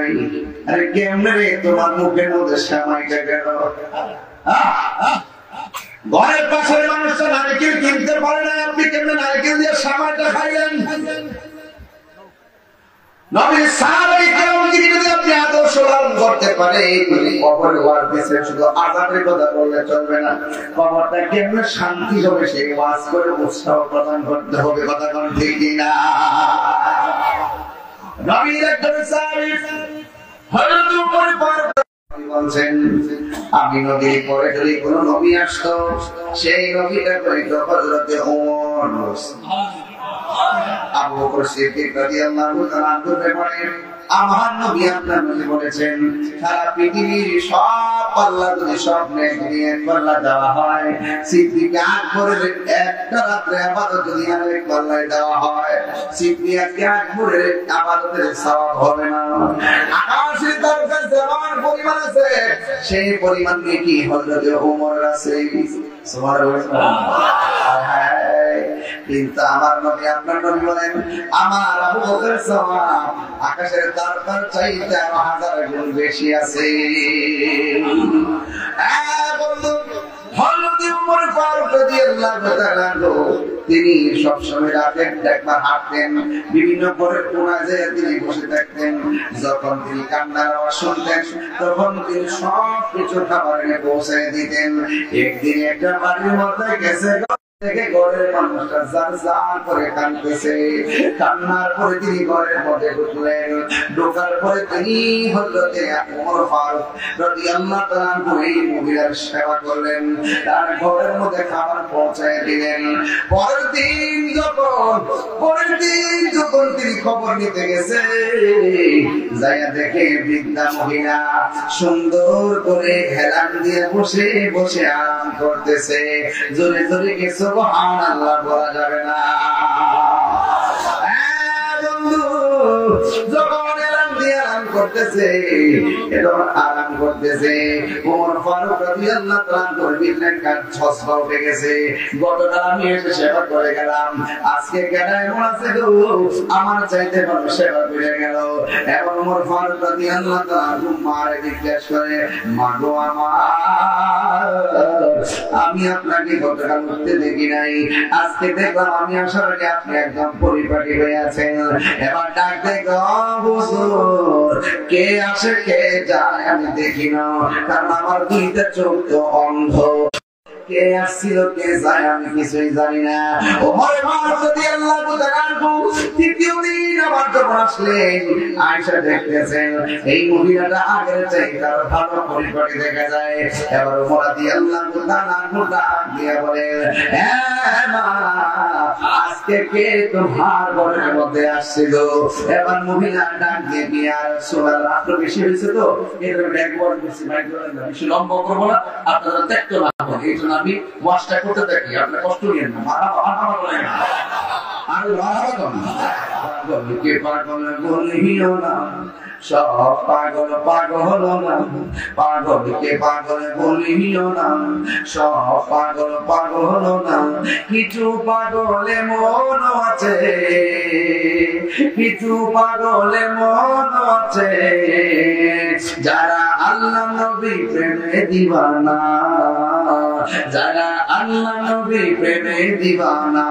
নাই। আরে কেমনে রে তোমার মুখের মধ্যে সেমাইটা গেল? ঘরের পাশের মানুষটা নারকেল কিনতে পারে না, আপনি কেমনে নারকেল দিয়ে সেমাইটা খাইলেন? নবীর সাহাবায়ে কেরামকে যদি আপনি আদর্শ লালন করতে পারেন, কবরে ওয়াজ দিয়েছেন, শুধু আযাবের কথা বললে চলবে না, কবরটা কেমনে শান্তি হবে সেই ওয়াজ করে উৎসাহ প্রদান করতে হবে। কথা কোন ঠিক না? নবীর একজন সাহাবী হযরত উমর ফারুক বলছেন, আমি নবীর পরে যদি কোনো নবী আসতো, সেই নবীটা হইতো হযরত ওমর। আবু বকর সিদ্দিক রাদিয়াল্লাহু তাআলা আনহুর ব্যাপারে আমার নবী আপনার নবী বলেছেন, সারা পৃথিবীর সব পাল্লা যদি সব নেক নিয়ে পাল্লা দেওয়া হয়, সিদ্দিক আকবরের একটা রাত্রে ইবাদত যদি আরেক পাল্লায় দেওয়া হয়, সিদ্দিক আকবরের ইবাদতের সওয়াব হবে না। আকাশের দরকার যেমন পরিমাণ আছে, সেই পরিমাণ নেকি হযরত ওমর আছে। সুবহানাল্লাহ। কিন্তু আমার নবী আপনার নবী বলেন, আমার আবু বকরের সওয়াব আকাশের তারকার চাইতে 1000 গুণ বেশি আছে। বন্ধু, হযরত ওমর ফারুক রাদিয়াল্লাহু তাআলা তিনি সবসময় রাতে একবার হাঁটতেন, বিভিন্ন ঘরের কোণায় তিনি বসে থাকতেন। যখন তিনি কান্নার আওয়াজ শুনতেন, তখন তিনি সব কিছু খাবার এনে পৌঁছে দিতেন। একদিন একটা বাড়ির মধ্যে গেছে, ঘরের মানুষটা জার জার করে কাঁদতেছে। কান্নার পরে তিনি ঘরের মধ্যে ঢুকলেন। ঢোকার পরে তিনি হযরত ওমর ফারুক রাদিয়াল্লাহু তাআলা এই মহিলার সেবা করলেন, তার ঘরের মধ্যে খাবার পৌঁছায় দিলেন। পরের দিন যখন তিনি খবর নিতে গেছে, যাইয়া দেখে বৃদ্ধা মহিলা সুন্দর করে হেলান দিয়ে বসে বসে আরাম করতেছে। জোরে জোরে কিছু সুবহানাল্লাহ বলা যাবে না। যখন এলাম দিয়ে আরাম করতেছে, আরাম করতেছে, ওমর ফারুক রাদিয়াল্লাহু তাআলা বিল্লাহ কার ছসবা উঠে গেছে। গতকাল আমি এসে সেবা করে গেলাম, আজকে কেন এমন আছে গো, আমার চাইতে ভালো সেবা করে গেল। এবং ওমর ফারুক রাদিয়াল্লাহু তাআলা মারে জিজ্ঞেস করে, মাগো আমার, আমি আপনাকে গতকাল উঠতে দেখি নাই, আজকে দেখলাম আমি আসার আগে আপনি একদম পরিপাটি হয়ে আছেন। এবার ডাক দেখো হুজুর, কে আসে কে যায় আমি দেখি না, কারণ আমার দুইটা চোখ তো অন্ধ। কে আসছিল কে যায় আমি কিছুই জানি না। ওমর ফারুক রাদিয়াল্লাহু তাআলা তৃতীয় দিন আবার যখন আসলেন, আয়েশা দেখতেছেন এই মহিলাটা আগের চাইতে আরো ভালো পরিপাটি দেখা যায়। এবার ওমর রাদিয়াল্লাহু তাআলা ডাক দিয়ে বলেন, হ্যাঁ মা, আজকে কে তোমার ঘরের মধ্যে আসছিল? এবার মহিলা ডাক দিয়ে কি আর রাসূলুল্লাহ, রাত বেশি হয়েছে তো এর একবার বেশি বাইক করে না, বেশি লম্বা করবো না, আপনারা দেখতে না এই জন্য আমি ওয়াশটা করতে থাকি, আপনার কষ্ট নিয়েন না। মারা বলেন না, আর কে পাগল বলিও না, সব পাগল পাগল না, পাগলকে পাগল বলিও না, সব পাগল পাগল না, কিছু পাগলে মন আছে, কিছু পাগলে মন আছে, যারা আল্লাহ নবী প্রেমে দিওয়ানা, যারা আল্লাহ নবী প্রেমে দিওয়ানা।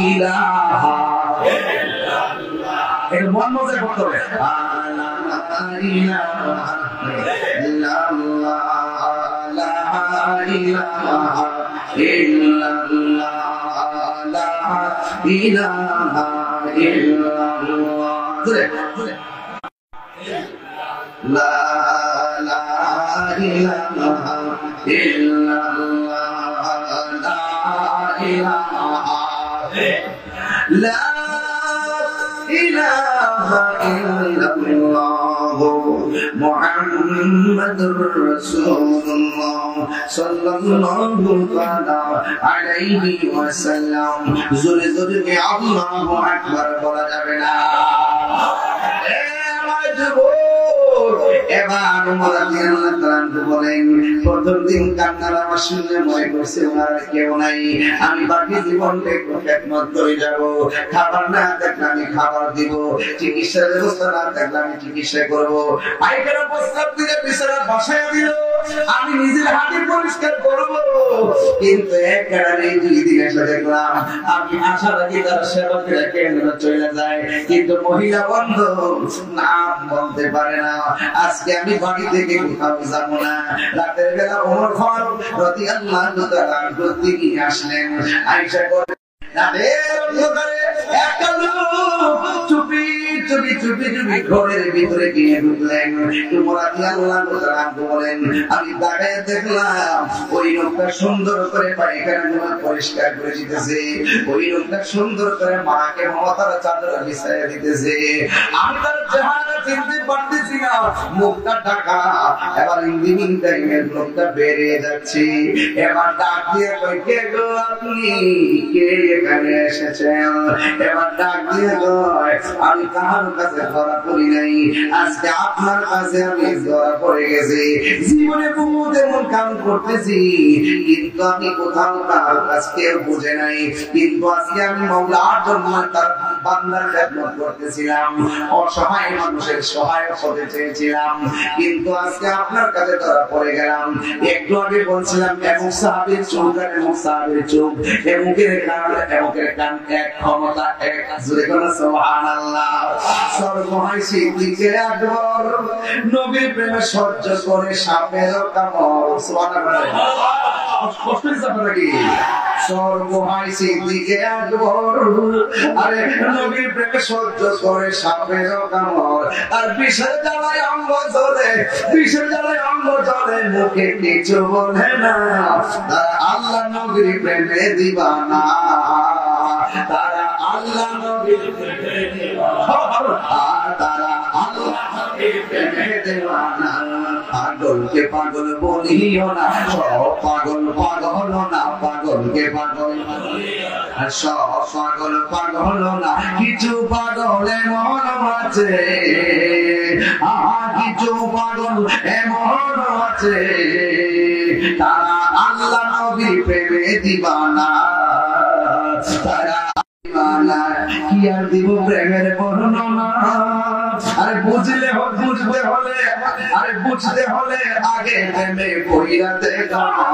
ইলাহা এর মন মজা করতে হবে। لا إله إلا الله محمد رسول الله صلى الله عليه وسلم। জোরে জোরে কে আল্লাহু আকবার বলা যাবে না। এবার ওমর রাদিয়াল্লাহু তাআলা বলেন, প্রথম দিন কান্নার আওয়াজ শুনে মনে করছে ওনার কেউ নাই, আমি বাকি জীবনটা খেদমত করে যাব, খাবার না থাকলে আমি খাবার দিব, চিকিৎসার ব্যবস্থা না থাকলে আমি চিকিৎসা করব, পায়খানা প্রস্রাব দিলে বিছানা বসায় দিল, আমি নিজের হাতে পরিষ্কার করব। কিন্তু একবারে 2 দিন এসে দেখলাম আমি আশা রাখি তার সেবা করে কেন চলে যায়, কিন্তু মহিলা বন্ধু নাম বলতে পারে না। আজকে আমি বাড়ি থেকে কোথাও যাবো না। রাতের বেলা ওমর ফারুক রাদিয়াল্লাহু তাআলা প্রতিদিন আসলেন, আয়েশা করে চুপি চুপি চুপি চুপি ঘরের ভিতরে গিয়ে ঢুকলেন। বলেন, আমি তাকায় দেখলাম ওই লোকটা সুন্দর করে পায়খানা পরিষ্কার করে দিতেছে, ওই লোকটা সুন্দর করে মাকে মমতার চাদর বিছাইয়া দিতেছে। আমি তার চেহারা চিনতে পারতেছি না, মুখটা ঢাকা। এবার ইঞ্জিনিয়ারিং টাইমের লোকটা বেরিয়ে যাচ্ছে। এবার ডাক দিয়ে কই, কে গো আপনি, কে এখানে এসেছেন? এবার ডাক দিয়ে কয়, আমি কার কাছে ধরা পড়ি নাই, আজকে আপনার কাছে আমি ধরা পড়ে গেছি। জীবনে বহুত এমন কাম করতেছি, কিন্তু আমি কোথাও কার কাছে কেউ বুঝে নাই, কিন্তু আজকে আমি মাওলার জন্য তার বান্দার খেদমত করতেছিলাম, অসহায় মানুষের সহায়ক হতে চেয়েছিলাম, কিন্তু আজকে আপনার কাছে ধরা পড়ে গেলাম। একটু আগে বলছিলাম এমন সাহাবীর চোখ আর এমন সাহাবীর চোখ, এমুকের কান এমুকের কান এক, ক্ষমতা এক। জোরে বলো সুবহানাল্লাহ। সর্বময় সিদ্দিকে আকবর নবীর প্রেমে সহ্য করে সাপেরও কামড়। সুবহানাল্লাহ। কষ্ট হচ্ছে আপনারা কি? সর্বময় সিদ্দিকে আকবর আরে নবীর প্রেমে সহ্য করে সাপেরও কামড়, আর বিষের জ্বালায় অঙ্গ জ্বলে, বিষের জ্বালায় অঙ্গ জ্বলে, মুখে কিছু বলে না। তারা আল্লাহ নবীর প্রেমে দিবানা, তারা আল্লাহ নবীর প্রেমে দিবানা, তারা আল্লাহ নবীর প্রেমে দিবানা। পাগলকে পাগল বলিও না, সব পাগল পাগল না, পাগলকে পাগল সব পাগল পাগল না, কিছু পাগল এমন আছে, কিছু পাগল এমন আছে, তারা আল্লাহ নবীর প্রেমে দিবানা, তারা দিবানা। কি আর দিব প্রেমের বর্ণনা, আরে বুঝতে হলে আরে বুঝতে হলে আগে প্রেমে পড়িয়া দেখো না,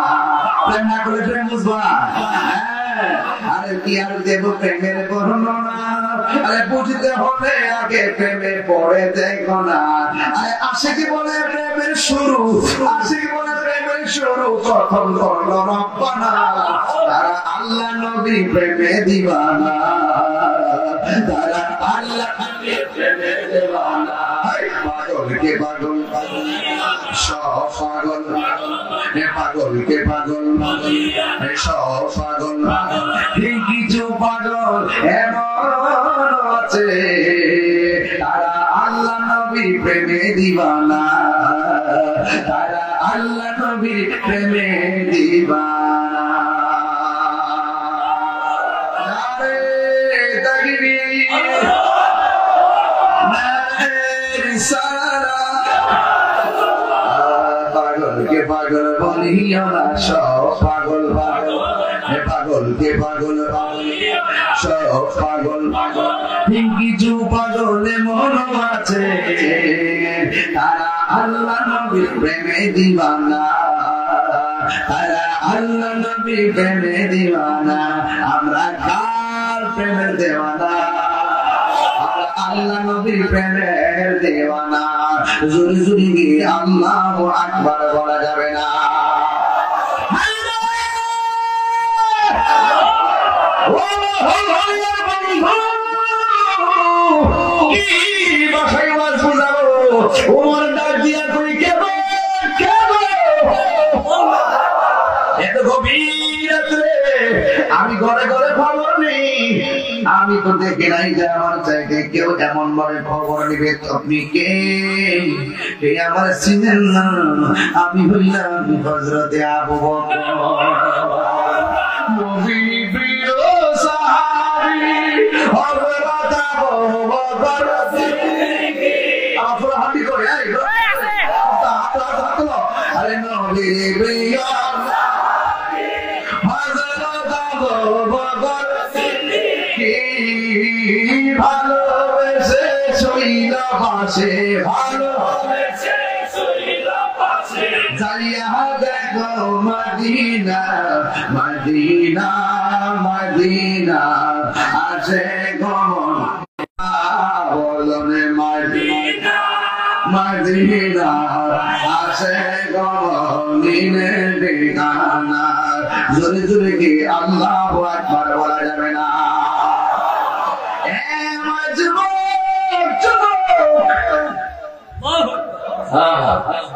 প্রেম না করলে প্রেম বুঝবা। আরে কি আর দেব প্রেমের বর্ণনা, আরে বুঝতে হলে আগে প্রেমে পড়ে দেখো না। আরে আশিকি বলে প্রেমের শুরু, আশিকি বলে প্রেমের শুরু প্রথম করলো রব্বানা, তারা আল্লাহ নবী প্রেমে দিবানা, তারা আল্লাহ নবী প্রেমে দিবানা। পাগলকে পাগল সব পাগল, পাগলকে পাগল সব পাগল, কিছু পাগল এমন আছে, তারা আল্লাহ নবীর প্রেমে দিবানা, তারা আল্লাহ নবীর প্রেমে দিবানা। পাগলকে পাগল বলিও না, সব পাগল পাগল, পাগলকে পাগল সব পাগল, কিছু পাগল এমন আছে, তারা আল্লাহ নবীর প্রেমে দিবানা, তারা আল্লাহ নবীর প্রেমে দিবানা। আমরা কার প্রেমের দেওয়ানা? আল্লাহ নবীর প্রেমের দেওয়ানা। জোরে জোরে গিয়ে আল্লাহু আকবার বলা যাবে না। ওমর ডাক দিয়া কই, কেবল এত গভীর রাতে আমি ঘরে ঘরে খবর নেই, আমি তো দেখি নাই যে আমার চাইতে কেউ এমন ভাবে খবর নিবে। আপনি কে? আমার চিনেন না? আমি হইলাম হযরতে আবু বকর, নবী প্রিয় সাহাবী হযরত আবু বকর। আপনারা হাঁটি করে পাশে ভালো যাইয়া দেখো মদিনা মদিনা মদিনা আসে গমন বলনে মদিনা মদিনা আসে গমনে ঠিকানা জোরে জোরে কি আল্লাহু আকবার বলা যাবে না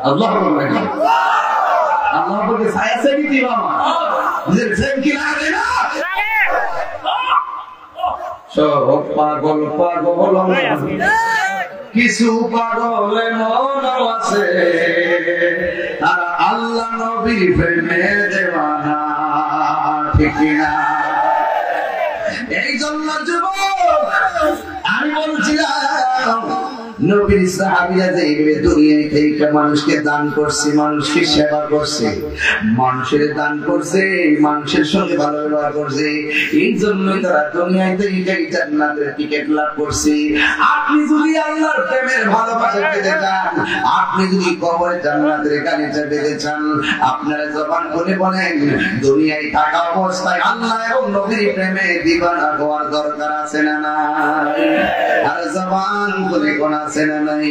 আল্লাহ আল্লাহ বলতে ছায়া চাই কি বাবা নিজের প্রেম কি লাগে না সব পাগল পাগল কিছু পাগল মন আছে তারা আল্লাহ নবীর প্রেমে দেওয়ানা ঠিক না এই জন্য যুবক আমি বলছিলাম নবীর সাহাবীরা যে দুনিয়ায় থেকে মানুষকে দান করছে মানুষকে সেবা করছে মানুষের দান করছে মানুষের সঙ্গে ভালো ব্যবহার করছে এই জন্যই তারা দুনিয়ায় থেকে জান্নাতের টিকিট লাভ করছে আপনি যদি আল্লাহর প্রেমের ভালোবাসা পেতে চান আপনি যদি কবরে জান্নাতের কালিচা পেতে চান আপনারা জবান করে বলেন দুনিয়ায় থাকা অবস্থায় আল্লাহ এবং নবীর প্রেমে দিবানা হওয়ার দরকার আছে না নাই আর জবান করে কোন আছে না নাই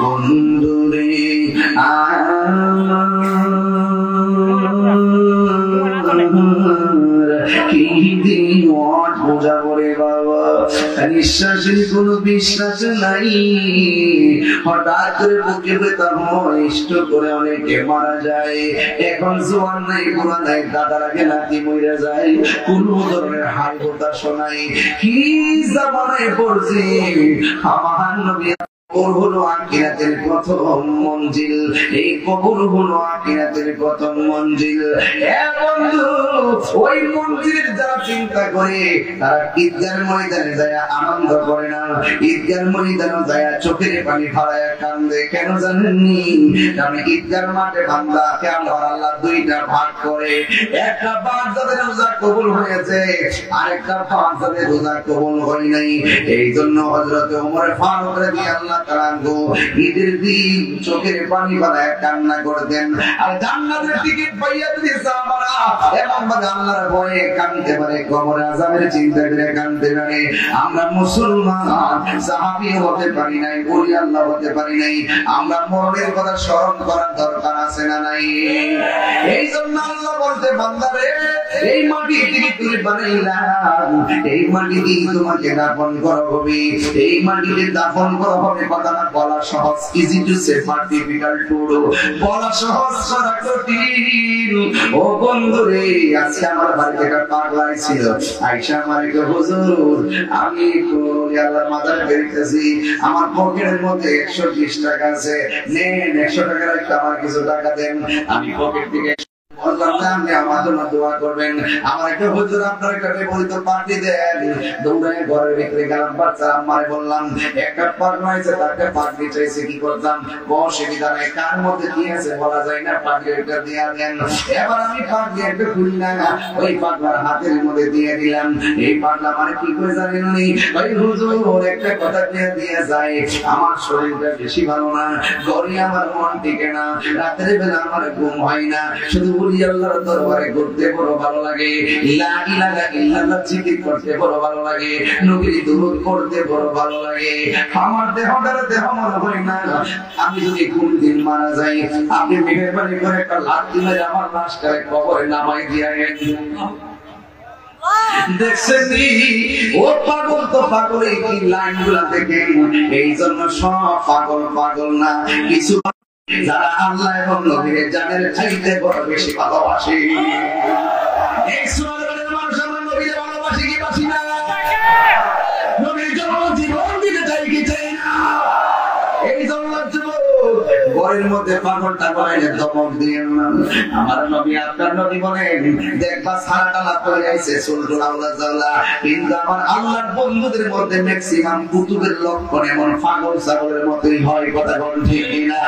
বন্ধুরে কি দিওয়াত বোঝা করে বাবা নিঃশ্বাসের কোনো বিশ্বাস নাই হঠাৎ করে বুকে ব্যথা হয় স্ট্রোক করে অনেকে মারা যায় এখন জোয়ান নাই বুড়া নাই দাদার আগে নাতি মরে যায় কোন ধরনের হাই হতাশ নাই কি জামানায় পড়ছি আমার নবী কবর হলো আখিরাতের প্রথম মঞ্জিল এই কবর হলো আখিরাতের প্রথম মঞ্জিল এ বন্ধু ওই মঞ্জিলের যারা চিন্তা করে তারা ঈদগাহ ময়দানে যায় আনন্দ করে না ঈদগাহ ময়দানে যায় চোখের পানি ফেলায় কান্দে কেন জানেননি কারণ ঈদগাহ মাঠে বান্দাকে আল্লাহ দুইটা ভাগ করে একটা ভাগ যাদের রোজা কবুল হয়েছে আরেকটা ভাগ যাদের রোজা কবুল হয় নাই এই জন্য হযরত ওমর ফারুক রাদিয়াল্লাহু ঈদের দিন চোখের পানি ফেলায় কান্না করতেন আর জান্নাতের টিকিট পাইয়া যদি সাহাবারা এমন ভাবে আল্লাহর ভয়ে কাঁদতে পারে কবরে আযাবের চিন্তা করে কাঁদতে পারে আমরা মুসলমান সাহাবী হতে পারি নাই ওলি আল্লাহ হতে পারি নাই আমরা মরণের কথা স্মরণ করার দরকার আছে না নাই এই জন্য আল্লাহ বলতে বান্দারে এই মাটি থেকে তুমি বানাইলাম এই মাটি দিয়ে তোমাকে দাফন করা হবে এই মাটিতে দাফন করা হবে কথাটা বলা সহজ easy to say but difficult to do বলা সহজ করা কঠিন ও বন্ধুরে আজকে আমার বাড়িতে একটা পাগলা ছিল আয়েশা আমারে কই হুজুর আমি তো আল্লাহর মাজারে বেরিয়েছি আমার পকেটের মধ্যে 120 টাকা আছে নেন 100 টাকা রাখতে আমার কিছু টাকা দেন আমি পকেট থেকে আপনি আমার জন্য দোয়া করবেন আমার একটা হুজুর আপনার একটা বইতো পার্টি দেন দৌড়ে ঘরের ভিতরে গেলাম বাচ্চা আমারে বললাম একটা পার্টি আছে তাকে পার্টি চাইছে কি করতাম বসে বিদায় কার মধ্যে কি আছে বলা যায় না পার্টি একটা দিয়ে দেন এবার আমি পার্টি একটা খুলি না ওই পাগলার হাতের মধ্যে দিয়ে দিলাম এই পাগলা মানে কি করে জানেন উনি ওই হুজুর একটা কথা দিয়ে যায় আমার শরীরটা বেশি ভালো না ঘরে আমার মন টিকে না রাতের বেলা আমার ঘুম হয় না শুধু আল্লাহর দরবারে ঘুরতে বড় ভালো লাগে লা ইলাহা ইল্লাল্লাহ জিকির করতে বড় ভালো লাগে নবীর দুরূদ পড়তে বড় ভালো লাগে আমার দেহ মনে হয় না আমি যদি কোনদিন মারা যাই আপনি মেহেরবানি করে একটা লাঠি মেরে আমার লাশটাকে কবরে নামাই দিয়েন দেখছেন ও পাগল তো পাগল এই লাইনগুলা থেকে এই জন্য সব পাগল না কিছু যারা আল্লাহ এবং নবীর জানের চাইতে বড় বেশি ভালোবাসে এই সুবহানাল্লাহ মানুষ আমরা নবীর ভালোবাসি কি বাসি না নবীর জন্য জীবন দিতে চাই কি চাই না এই জন্য যুবক ঘরের মধ্যে পাগলটা করাইলে দমক দিয়েন না। আমার নবী আপনার নবী বলেন দেখবা সারাটা লাভ করে আইছে সুলতুল আউলাদ জাল্লা, কিন্তু আমার আল্লাহর বন্ধুদের মধ্যে ম্যাক্সিমাম কুতুবের লক্ষণ এমন পাগল ছাগলের মতোই হয়। কথা বল ঠিক কিনা?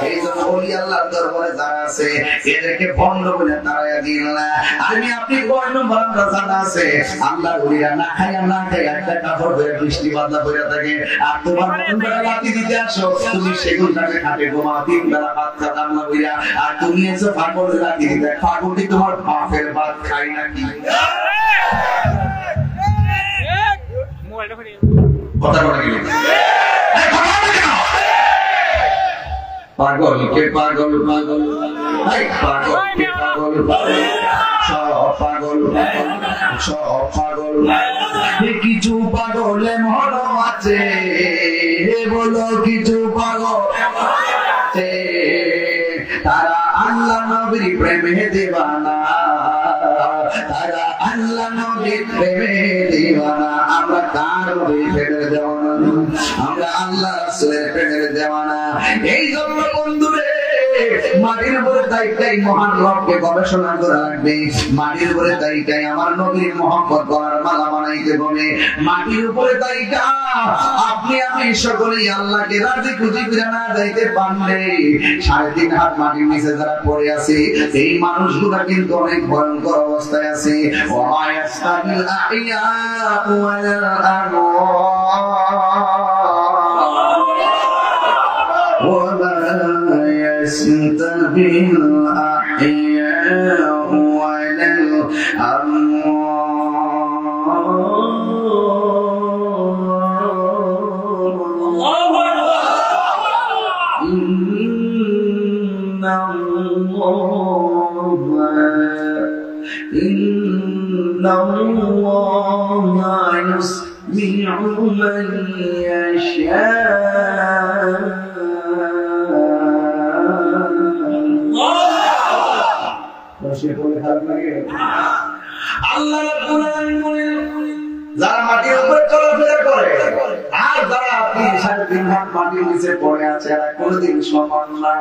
এই জন্য ওলি আল্লাহর দরবারে যারা আছে এদেরকে বন্ধ করে তাড়াইয়া দিন না। আমি আপনি কয় নম্বর আমরা জানা আছে আল্লাহর ওলিরা না খাইয়া না খাইয়া একটা কাপড় ধরে বৃষ্টি বাদলা হইয়া থাকে, আর তোমার মন বেলা লাঠি দিতে আসো, তুমি সেগুন কাটে খাটে ঘুমাও, 3 বেলা ভাত খাতাম না হইয়া, আর তুমি এসে পাগল লাঠি দিতে, পাগলটি তোমার বাপের ভাত খাই নাকি? কথা বলে গেলে পাগল কে পাগল পাগল পাগল কে পাগল সব পাগল সব পাগল, কিছু পাগলে মন আছে, বলো কিছু পাগল তারা আল্লাহ নবীর প্রেমে দিওয়ানা, তারা আল্লাহ নবীর প্রেমে দিওয়ানা। আমরা কার নবীর প্রেমের দেওয়ানা? আমরা আল্লাহ রাসূলের প্রেমের দেওয়ানা। এই জন্য বন্ধুরে মাটির উপরে তাইটাই মহান রবকে গবেষণা করা লাগবে, মাটির উপরে তাইটাই আমার নবীর মহব্বত করার মালা বানাইতে হবে। মাটির উপরে তাইটা আপনি আমি সকলেই আল্লাহকে রাজি খুশি করে না যাইতে পারলে 3.5 হাত মাটির নিচে যারা পড়ে আছে এই মানুষগুলা কিন্তু অনেক ভয়ঙ্কর অবস্থায় আছে। ওয়া ইয়াস্তাবিল আহইয়া ওয়াল আমওয়াত ওয়া يستوي الأحياء ولا الأموات إن الله يسمع من يشاء। আল্লাহ রাব্বুল আলামিন বলেন যারা মাটির উপরে চলাফেরা করে আর যারা আপনি 3.5 হাত মাটির নিচে পড়ে আছে আর কোনোদিন সমান না,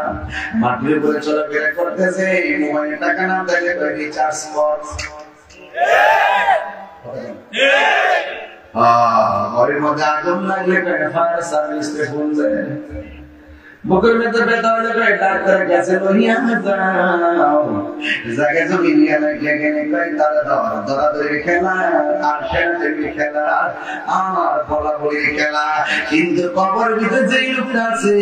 মাটির উপরে চলাফেরা করতেছে, মোবাইলে টাকা না দিলে রিচার্জ কর, ঘরের মধ্যে আগুন লাগলে ফায়ার সার্ভিসে ফোন দেয়, বুকের মধ্যে ব্যথা হলে ডাক্তারের কাছে লইয়া যাও, জায়গা জমি নিয়ে লাগিয়ে গেলে তারা দৌড়াদৌড়ি খেলা আর খেলাধুলি খেলা আর বলাবলি খেলা। কিন্তু কবর ভিতরে যেই লোকটা আছে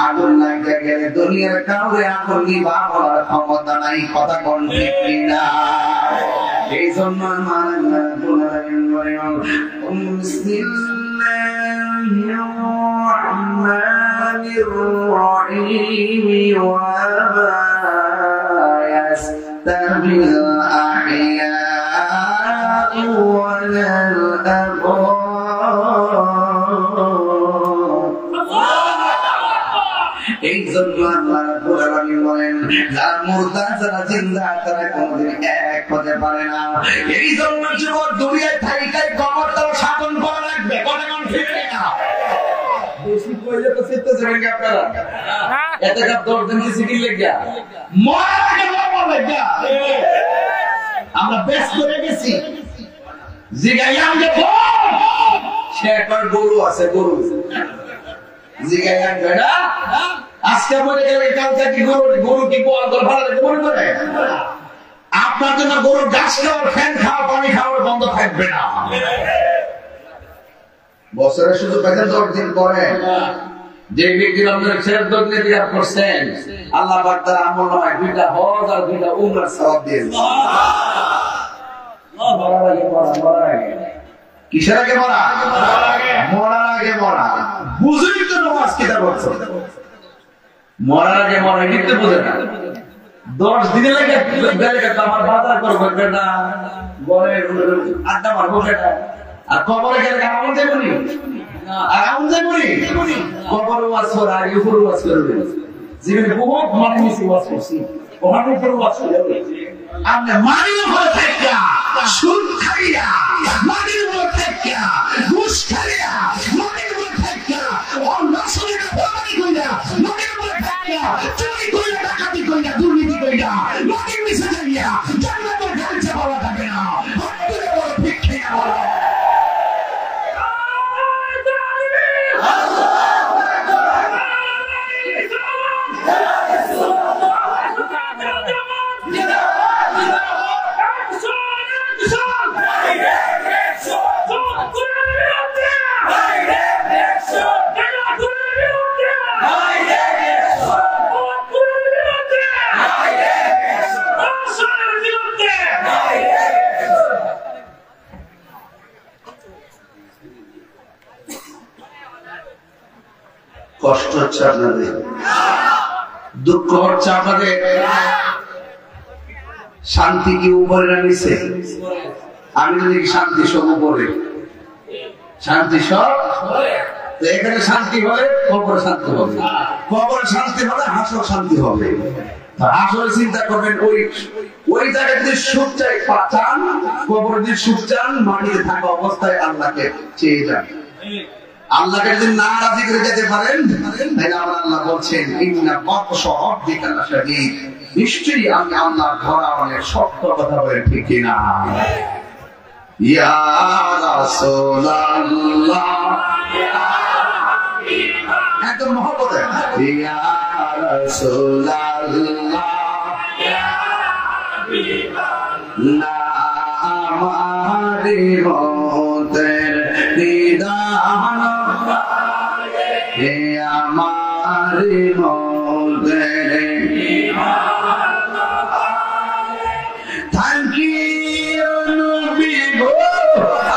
আগুন লাগিয়ে গেলে দুনিয়ার কাউরে আগুন নিবা বলার ক্ষমতা নাই। কথা কোন ঠিক কিনা? এই জন্য আমার আল্লাহ বলেন বিসমিল্লাহির রাহমানির রহিম ওয়া মা ইয়াস্তাবিল আহইয়া ওয়াল আমওয়াত। এই জন্য আল্লাহ রাব্বুল আলামিন বলেন যারা মুর্দা যারা জিন্দা তারা কোনদিন এক হতে পারে না। এই জন্য যুবক দুনিয়ায় থাইকাই কবরটা শাসন করা লাগবে। কথা কোন ঠিক না? বেশি কইলে তো ফিরতে যাবেন কি আপনারা? এতে কাপ 10 দিন কি সিকিল লাগিয়া মরাকে মরবা লাগিয়া আমরা বেশ করে গেছি জিগাইয়াম যে সে একবার গরু আছে, গরু জিগাইয়াম বেটা আজকে মরে গেলে কালকে কি গরু কি গোয়াল ঘর ভাড়া রেখে মরে করে? আপনার জন্য গরুর ঘাস খাওয়ার, ফ্যান খাওয়া, পানি খাওয়ার বন্ধ থাকবে না। বছরে শুধু 10 দিন পরে যে ব্যক্তি আপনার শেষ দগ্নে দিয়া করছেন আল্লাহ পাক তার আমল নামায় 2টা হজ আর 2টা উমরার সওয়াব দিয়েছেন। মরার আগে কিসের আগে মরা? মরার আগে মরা। বুঝলি তো নামাজ কিটা করছো? মরার আগে মরা নিতে বুঝে না। 10 দিনে লাগে আমার বাজার করবো না, ঘরে আড্ডা মারবো সেটা, আর কবরে গেলে আমল যাবো নি, আমল যাবো নি, কবর ওয়াজ করা আর উপর ওয়াজ করবে। জীবনে বহুত মানে মিশি ওয়াজ করছি, ওখানে উপর ওয়াজ করবে। আমরা মানির উপরে থাকা সুদ খাইয়া, মানির উপরে থাকা ঘুষ খাইয়া, মানির উপরে থাকা অন্য শরীরে প্রমাণী কইরা, মানির উপরে থাকা কইরা চুরি কইরা ডাকাতি কইরা দুর্নীতি কইরা লোকের মিশে যাইয়া জান্নাতের খালিচা পাওয়া যাবে না হাত তুলে বড় ভিক্ষে বলো কষ্ট হচ্ছে আপনাদের, দুঃখ হচ্ছে আপনাদের, শান্তি কি উপরে না নিচে? আমি যদি শান্তি সব উপরে, শান্তি সব এখানে শান্তি হলে কবরে শান্তি হবে, কবরে শান্তি হলে হাসর শান্তি হবে। আসলে চিন্তা করবেন ওই জায়গায় যদি সুখ চাই চান, কবরে যদি সুখ চান মাটিতে থাকা অবস্থায় আল্লাহকে চেয়ে যান। আল্লাহকে যদি না রাজি করে যেতে পারেন তাহলে আমার আল্লাহ বলছেন ইন্না বাতশা রাব্বিকা লাশাদীদ, নিশ্চয়ই আমি আল্লাহ ধরা অনেক শক্ত কথা বলে, ঠিক কিনা? ইয়া রাসূলুল্লাহ একদম মহব্বতে ইয়া রাসূলুল্লাহ ইয়া হাবিবাল্লাহ আমারি মতের নিদান হে আমারি মতের নিদান থ্যাংক ইউ নবী গো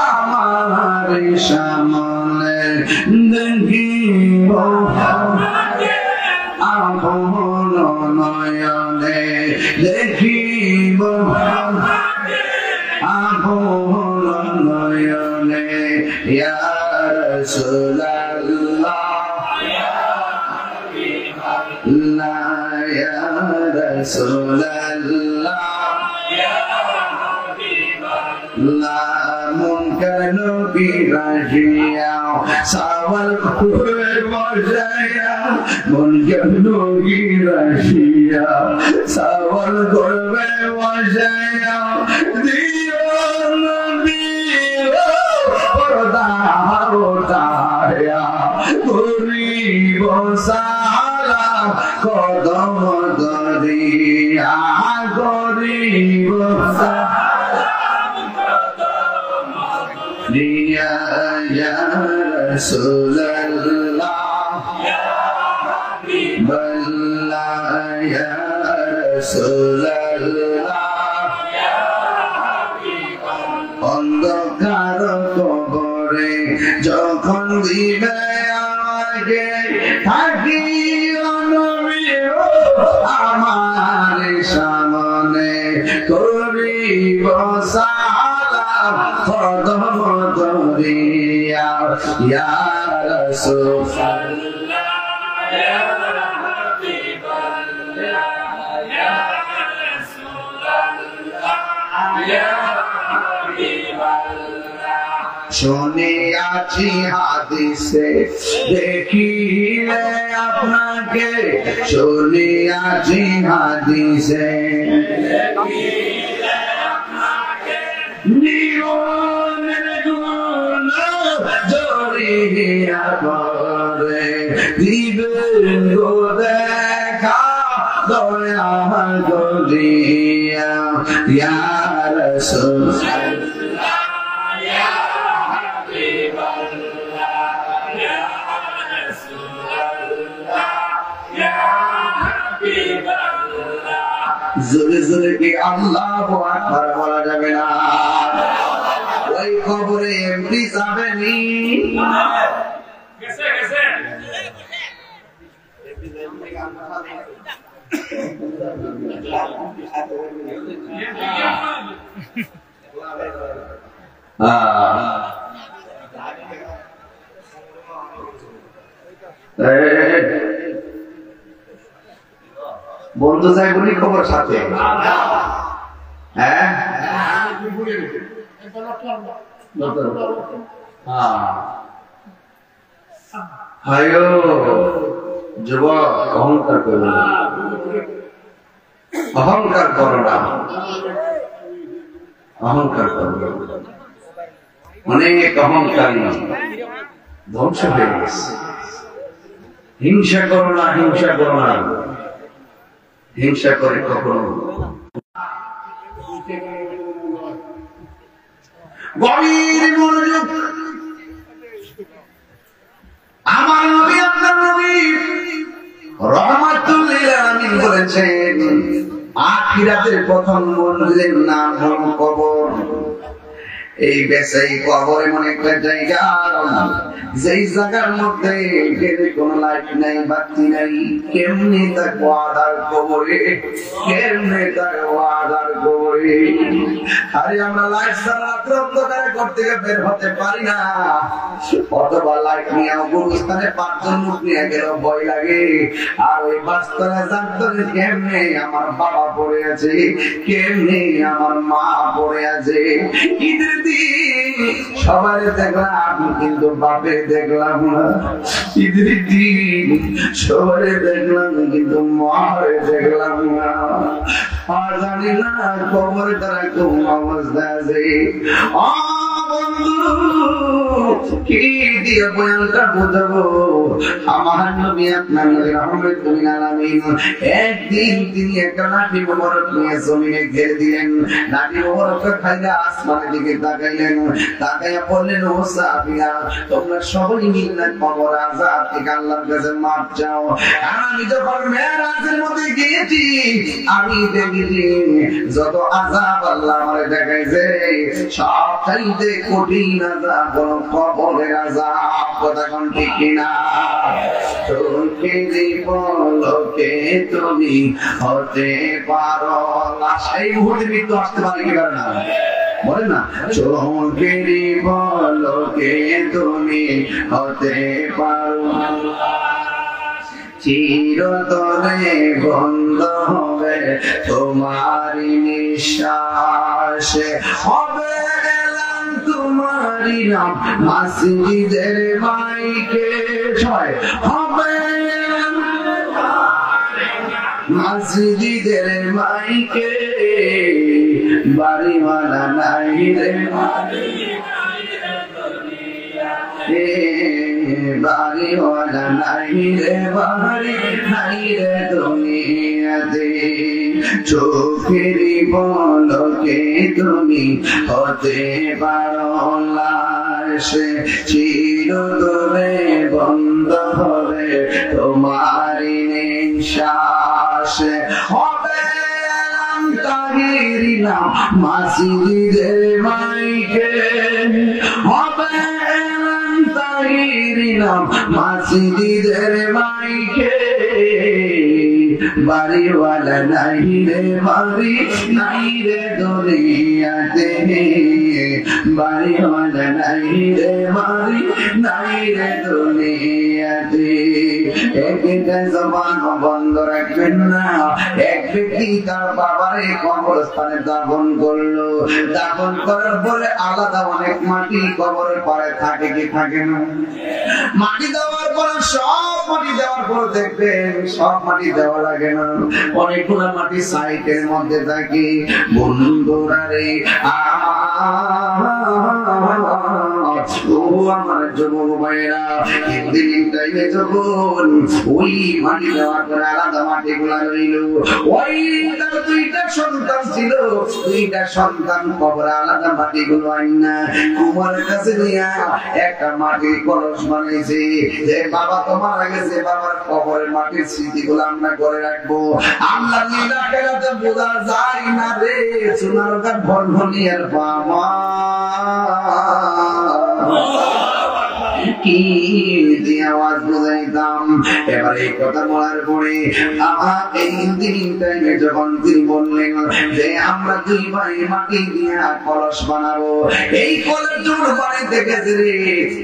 আমার সামনে দেখিব আপন নয়নে দেখিব আপন নয়নে ইয়া রাসূলুল্লাহ ইয়া হাবিবাল্লাহ ইয়া রাসূলুল্লাহ ইয়া হাবিবাল্লাহ মুনকার নবী রাজিয়া সাওয়াল করে বসায়া মুনকার নবী রাজিয়া সাওয়াল করবে বসায়া দিও নবী পর্দা উঠায়া করিব সালাম কদম দরিয়া করিব সালাম কদম দরিয়া ইয়া রাসূলুল্লাহ ইয়া হাবিবাল্লাহ ইয়া রাসূলুল্লাহ ইয়া হাবিবাল্লাহ অন্ধকার কবরে যখন দিবে আমাকে থাকি নবী আমার সামনে করিব সালাম কদম দরিয়া ইয়া রাসূলুল্লাহ ইয়া হাবিবাল্লাহ ইয়া রাসূলুল্লাহ ইয়া শুনিয়াছি হাদিসে দেখিলে আপনাকে, শুনিয়াছি হাদিসে দেখিলে আপনাকে জীবনের গুনাহ জড়িয়া পড়ে দিবেন গো দেখা দয়া করিয়া ইয়া রাসূলুল্লাহ ইয়া হাবিবাল্লাহ ইয়া রাসূলুল্লাহ ইয়া হাবিবাল্লাহ জোরে জোরে কি আল্লাহু আকবার বলা যাবে না? ওই কবরে এমপি যাবেনি, গেছে গেছে বন্ধু চাই বলি খবর সাথে, হ্যাঁ যুবক অহংকার করো না, অহংকার করো না, অহংকার করো না। অনেক অহংকারী ধ্বংস হয়ে গেছে। হিংসা করো না, হিংসা করো না, হিংসা করে কখনো গভীর মনোযোগ। আমার নবী আপনার নবী রহমাতুল লিল আলামিন বলেছেন, আখিরাতের প্রথম মন্দিরের নাম হলো কবর। এই বেসাই কবর এমন একটা জায়গা, যেই জায়গার মধ্যে গেলে কোনো লাইট নাই, বাতি নাই, কেমনি থাকবো আধার কবরে, কেমনি থাকবো আধার কবরে। আরে আমরা লাইট ছাড়া রাত্রে অন্ধকারে ঘর থেকে বের হতে পারি না, অথবা লাইট নিয়ে গুরুস্থানে 5 জন মুখ নিয়ে গেল ভয় লাগে। আর ওই বাস্তবে জানতো কেমনে আমার বাবা পড়ে আছে, কেমনে আমার মা পড়ে আছে। ঈদের দিন সবাই দেখলাম কিন্তু বাপে দেখলাম না, ঈদের দিন সবাই দেখলাম কিন্তু মারে দেখলাম না। আর জানি না খবর তারা কোন অবস্থা আছে। কি দিয়ে বয়ানটা বুঝাবো? আমার নবী আপনার নবী রহমাতুল লিল আলামিন একদিন তিনি একটা লাঠি মোবারক নিয়ে জমিনে ঘেরে দিলেন। লাঠি মোবারক খাইলে আসমানের দিকে তাকাইলেন, তাকাইয়া বললেন, ও সাহাবীরা, তোমরা সবাই মিলে কবর আযাব থেকে আল্লাহর কাছে মাফ চাও। আমি যখন মেরাজের মধ্যে গিয়েছি, আমি দেখেছি যত আযাব আল্লাহ আমারে দেখাইছে, সবচাইতে কঠিন আযাব হলো কবরের আযাব। কথা কোন ঠিক কিনা? চোখেরই পলকে তুমি হতে পারো না। সেই মুহূর্তে মৃত্যু আসতে পারে কি পারে না? বলেন না, চোখেরই পলকে তুমি হতে পারো, চিরতরে বন্ধ হবে তোমারি নিঃশ্বাস, হবে এলাম তোমারি নাম মসজিদের মাইকে, হবে মসজিদের মাইকে, বাড়িওয়ালা নাই রে বাড়িওয়ালা নাই রে, বাড়ি নাই রে দুনিয়াতে। চোখেরই পলকে তুমি হতে পারো লাশ, চিরতরে বন্ধ হবে তোমারি নিঃশ্বাস, হবে তাহিরি নাম মসজিদের মাইকে, হবে তাহিরি নাম মসজিদের মাইকে, বাড়িওয়ালা নাই রে, বাড়ি নাই রে দুনিয়াতে, বাড়িওয়ালা নাই রে, বাড়ি নাই রে দুনিয়াতে। একটা জবান বন্ধ রাখবেন না। এক ব্যক্তি তার বাবারে কবরস্থানে দাফন করলো, দাফন করার পরে আলাদা অনেক মাটি কবরের পরে থাকে কি থাকে না? মাটি দেওয়ার পরে সব মাটি দেওয়ার পর দেখবেন সব মাটি দেওয়া লাগে না, অনেকগুলো মাটি সাইটের মধ্যে থাকে। বন্ধুরা রে, আমার যুবক ভাইয়েরা, দিন টাইমে যখন ওই মাটি দেওয়ার পরে আলাদা মাটি গুলা রইল, ওই তার 2টা সন্তান ছিল, 2টা সন্তান কবরে আলাদা মাটি গুলো আইনা কুমারের কাছে নিয়ে একটা মাটির কলস বানাইছে, যে বাবা তো মারা গেছে, বাবার কবরের মাটির স্মৃতি গুলো আমরা করে রাখবো। আল্লাহ নীলা খেলাতে বোঝা যায় না রে, সোনার গান বর্ণনিয়ার বাবা কি দিয়ে আওয়াজ বুঝাইতাম। এবার এই কথা বলার পরে আমার এই দিন টাইমে যখন তিনি বললেন যে আমরা 2 ভাই মাটি দিয়ে কলস বানাবো, এই কলস জোর বানাইতে গেছে রে,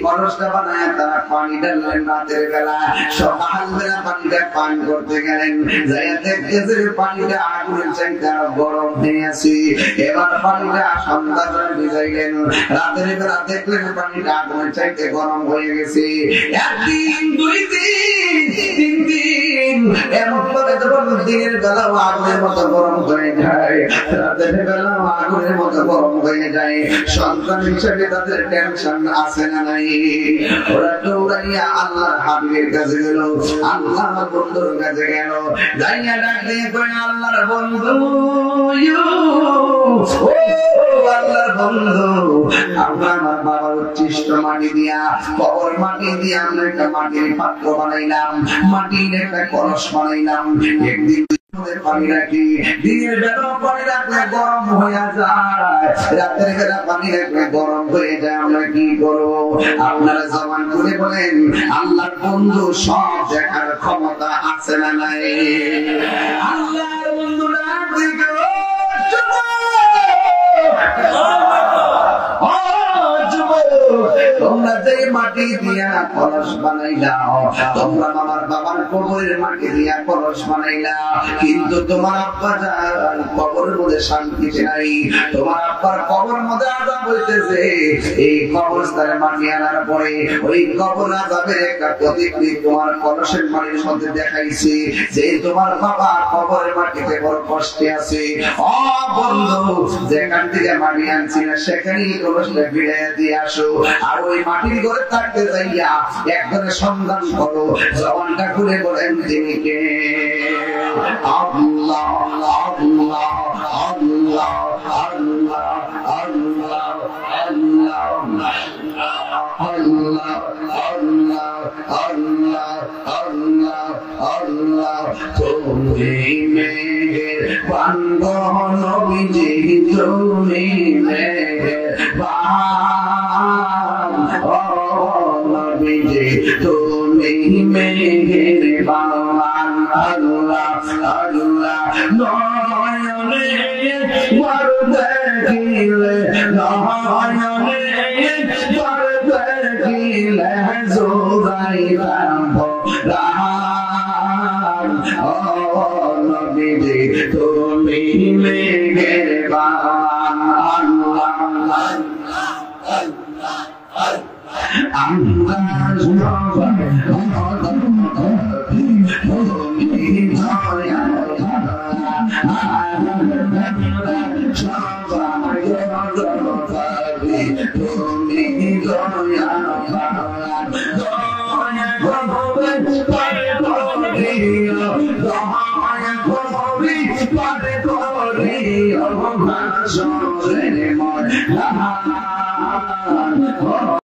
কলসটা বানায় তারা পানি ঢাললেন রাতের বেলা, সকাল বেলা পানিটা পান করতে গেলেন, যাইয়া দেখতেছে পানিটা আগুনের চাইতে আরো গরম হয়ে আছে। এবার পানিটা সন্ধ্যাবেলা ভিজাইলেন, রাতের বেলা দেখলেন পানিটা আগুনের চাইতে গরম হয়ে গেছে। 1 দিন 2 দিন 3 দিন দিনের বেলাও আগুনের মতো গরম হয়ে যায়, রাতের বেলাও আগুনের মতো গরম হয়ে যায়। সন্তান হিসেবে তাদের টেনশন আছে না নাই? ওরা দৌড়াইয়া আল্লাহর হাবিবের কাছে গেল, আল্লাহর বন্ধুর কাছে গেল, যাইয়া ডাক দিয়ে কই আল্লাহর বন্ধু, ও আল্লাহর বন্ধু, আমরা আমার বাবার উচ্ছিষ্ট মাটি দিয়া, কবর মাটি দিয়া আমরা একটা মাটির পাত্র বানাইলাম, মাটির একটা কলস বানাইলাম। একদিন পানি রাখি, দিনের বেলা পানি রাখলে গরম হয়ে যায়, রাতের বেলা পানি রাখলে গরম হয়ে যায়। আমরা কি করবো? আপনারা জবান করে বলেন, আল্লাহর বন্ধু সব দেখার ক্ষমতা আছে না নাই? আল্লাহর বন্ধু ডাক দিল, তোমরা যে মাটি দিয়া কলস বানাইলাও, তোমরা আমার বাবার কবরের মাটি দিয়া কলস বানাইলাও, কিন্তু তোমার আব্বা যান কবরের মধ্যে শান্তিতে নাই, তোমার আব্বার কবরের মধ্যে আযাব হইতেছে। এই কবরস্থানে মাটি আনার পরে ওই কবর আযাবের একটা প্রতিকৃতি তোমার কলসের মাটির মধ্যে দেখাইছে যে তোমার বাবা কবরের মাটিতে বড় কষ্টে আছে। ও বন্ধু, যেখান থেকে মাটি আনছি না সেখানেই কলসটা ফিরাইয়া দিয়ে আসো, আর ওই মাটির ঘরে থাকতে যাইয়া একজনের সন্ধান করো। জবানটা খুলে বলেন তিনি কে? আল্লাহ আল্লাহ আল্লাহ আল্লাহ আল্লাহ আল্লাহ আল্লাহ আল্লাহ আল্লাহ আল্লাহ আল্লাহ। তুমি মেহেরবান গো নবীজি, তুমি মেহেরবান ও নবীজি, তুমি মেহেরবান। আল্লাহ আল্লাহ নয়নে বর দেখিলে, নয়নে বর দেখিলে জোড়াইলাম প্রাণ। ও নবীজি, তুমি মেহেরবান। আল্লাহ